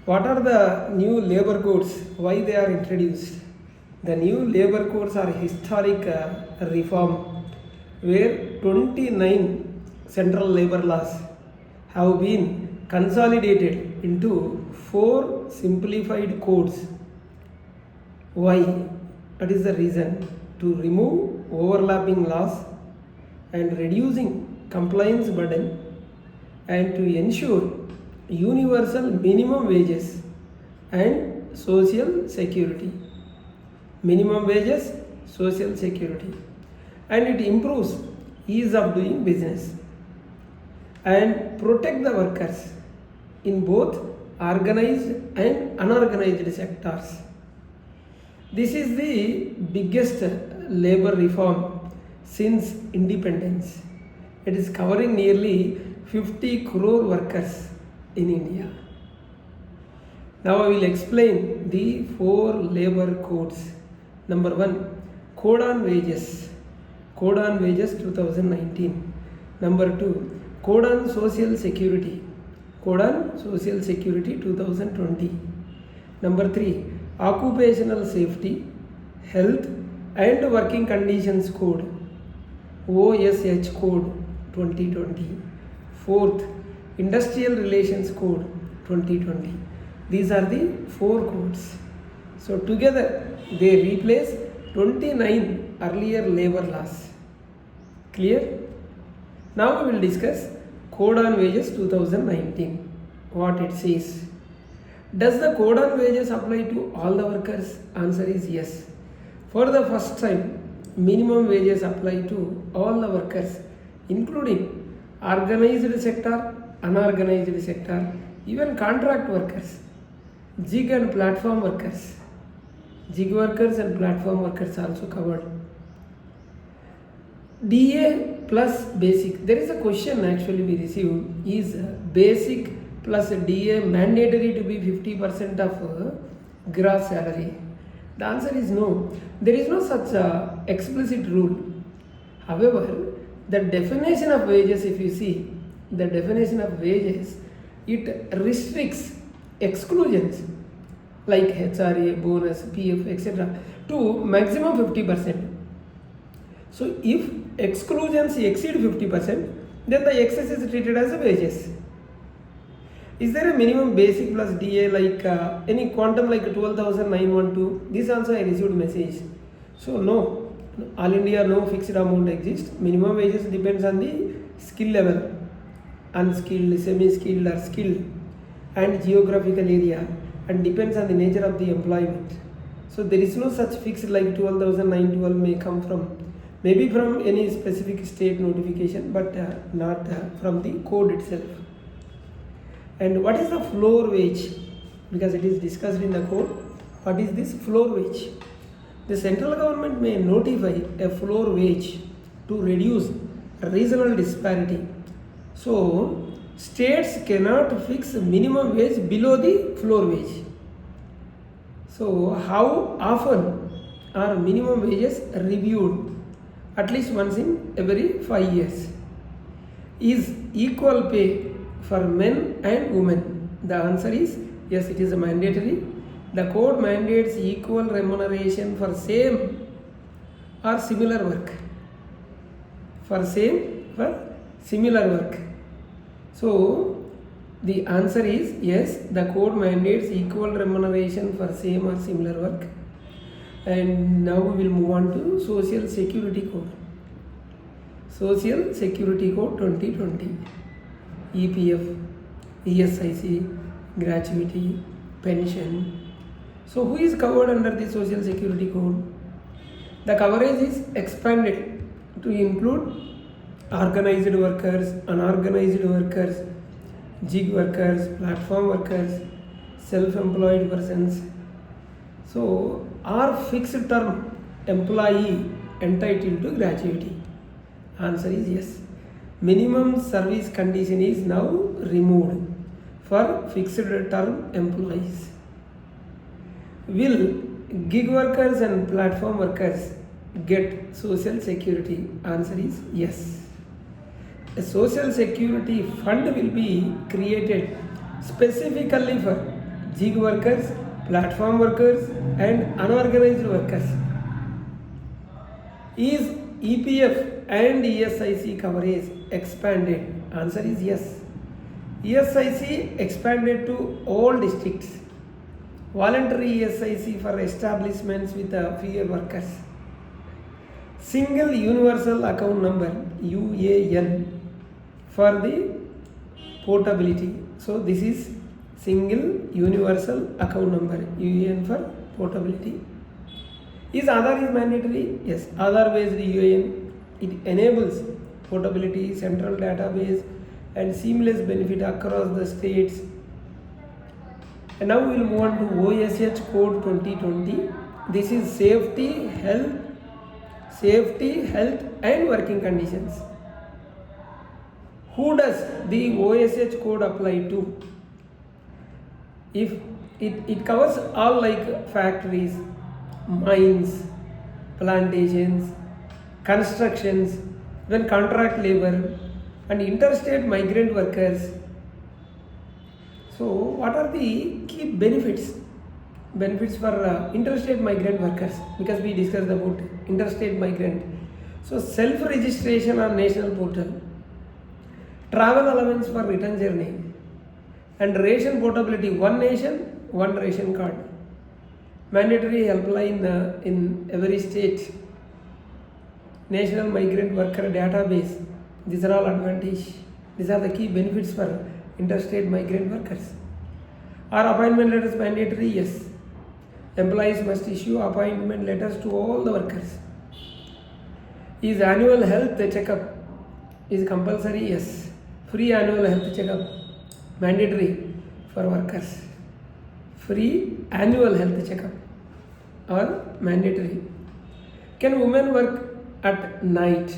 What are the new labor codes? Why they are introduced? The new labor codes are historic reform where 29 central labor laws have been consolidated into 4 simplified codes. Why? What is the reason? To remove overlapping laws and reducing compliance burden and to ensure universal minimum wages and social security. Minimum wages, social security. And it improves ease of doing business and protect the workers in both organized and unorganized sectors. This is the biggest labor reform since independence. It is covering nearly 50 crore workers in India. Now I will explain the 4 labor codes. Number 1, Code on Wages. Code on Wages 2019. Number 2, Code on Social Security. Code on Social Security 2020. Number 3, Occupational Safety, Health and Working Conditions Code. OSH Code 2020. 4th, Industrial Relations Code 2020. These are the 4 codes. So together they replace 29 earlier labor laws. Clear? Now we will discuss Code on Wages 2019. What it says. Does the Code on Wages apply to all the workers? Answer is yes. For the first time, minimum wages apply to all the workers, including organized sector, unorganized sector, even contract workers, gig and platform workers. Gig workers and platform workers are also covered. DA plus basic. There is a question actually we received. Is basic plus DA mandatory to be 50% of gross salary? The answer is no. There is no such explicit rule. However, the definition of wages, if you see, the definition of wages, it restricts exclusions like HRA, bonus, PF, etc. to maximum 50%. So if exclusions exceed 50%, then the excess is treated as a wages. Is there a minimum basic plus DA like any quantum like 12,912? This also I received message. So no, all India no fixed amount exists. Minimum wages depends on the skill level, unskilled, semi-skilled or skilled, and geographical area, and depends on the nature of the employment. So there is no such fixed like 12,912 may come from, maybe from any specific state notification, but not from the code itself. And what is the floor wage? Because it is discussed in the code. What is this floor wage? The central government may notify a floor wage to reduce regional disparity. So states cannot fix minimum wage below the floor wage. So how often are minimum wages reviewed? At least once in every 5 years. Is equal pay for men and women? The answer is yes, it is mandatory. The code mandates equal remuneration for same or similar work. For similar work. So the answer is yes, the code mandates equal remuneration for same or similar work. And now we will move on to Social Security Code. Social Security Code 2020. EPF, ESI, gratuity, pension. So who is covered under the Social Security Code? The coverage is expanded to include organized workers, unorganized workers, gig workers, platform workers, self-employed persons. So are fixed term employee entitled to gratuity? Answer is yes. Minimum service condition is now removed for fixed term employees. Will gig workers and platform workers get social security? Answer is yes. A social security fund will be created specifically for gig workers, platform workers and unorganized workers. Is EPF and ESIC coverage expanded? Answer is yes. ESIC expanded to all districts. Voluntary ESIC for establishments with fewer workers. Single universal account number UAN for the portability. So this is single universal account number UAN for portability. Is Aadhaar is mandatory? Yes. Aadhaar based UAN, it enables portability, central database and seamless benefit across the states. And now we will move on to OSH Code 2020. This is safety, health and working conditions. Who does the OSH code apply to? If it covers all like factories, mines, plantations, constructions, even contract labor and interstate migrant workers. So what are the key benefits? Benefits for interstate migrant workers, because we discussed about interstate migrant. So self-registration on national portal, travel allowance for return journey and ration portability, one nation, one ration card, mandatory helpline in every state, national migrant worker database. These are all advantage. These are the key benefits for interstate migrant workers. Are appointment letters mandatory? Yes. Employees must issue appointment letters to all the workers. Is annual health checkup is compulsory? Yes. Free annual health checkup mandatory for workers. Free annual health checkup or mandatory. Can women work at night?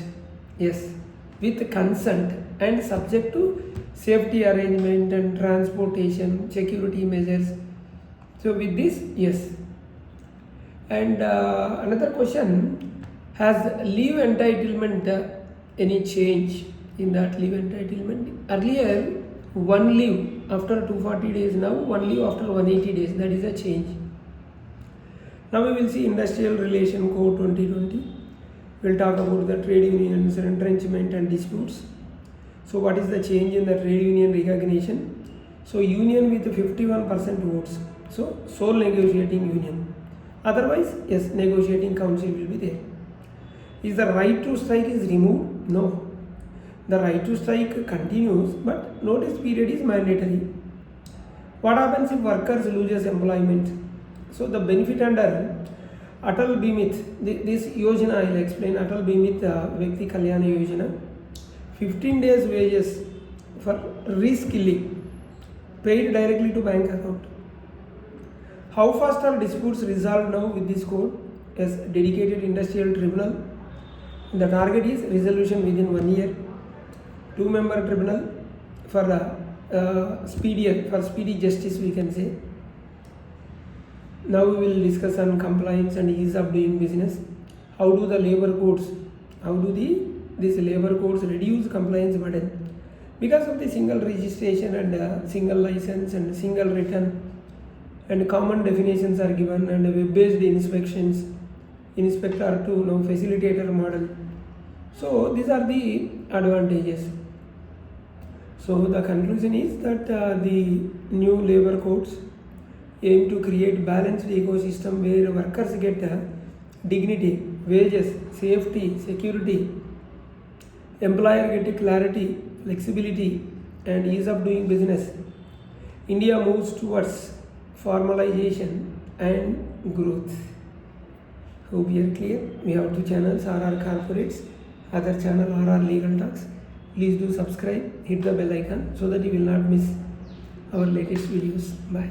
Yes, with consent and subject to safety arrangement and transportation security measures. So with this, yes. And another question, has leave entitlement any change in that leave entitlement? Earlier one leave after 240 days, now one leave after 180 days. That is a change. Now we will see Industrial Relation Code 2020. We will talk about the trade unions, entrenchment and disputes. So what is the change in the trade union recognition? So union with 51% votes. So sole negotiating union. Otherwise, yes, negotiating council will be there. Is the right to strike is removed? No. The right to strike continues, but notice period is mandatory. What happens if workers loses employment? So the benefit under Atal Bimit, this Yojana I will explain. Atal Bimit Vyakti Kalyana Yojana, 15 days wages for reskilling paid directly to bank account. How fast are disputes resolved now with this code? As dedicated industrial tribunal. The target is resolution within 1 year. 2-member tribunal for speedy justice, we can say. Now we will discuss on compliance and ease of doing business. How do the labor codes, these labor codes reduce compliance burden? Because of the single registration and single license and single return and common definitions are given and web-based inspections, inspector to facilitator model. So these are the advantages. So the conclusion is that the new labor codes aim to create balanced ecosystem where workers get dignity, wages, safety, security, employer get clarity, flexibility and ease of doing business. India moves towards formalization and growth. Hope we are clear. We have 2 channels, RR Corporates, other channel RR Legal Talks. Please do subscribe, hit the bell icon so that you will not miss our latest videos. Bye.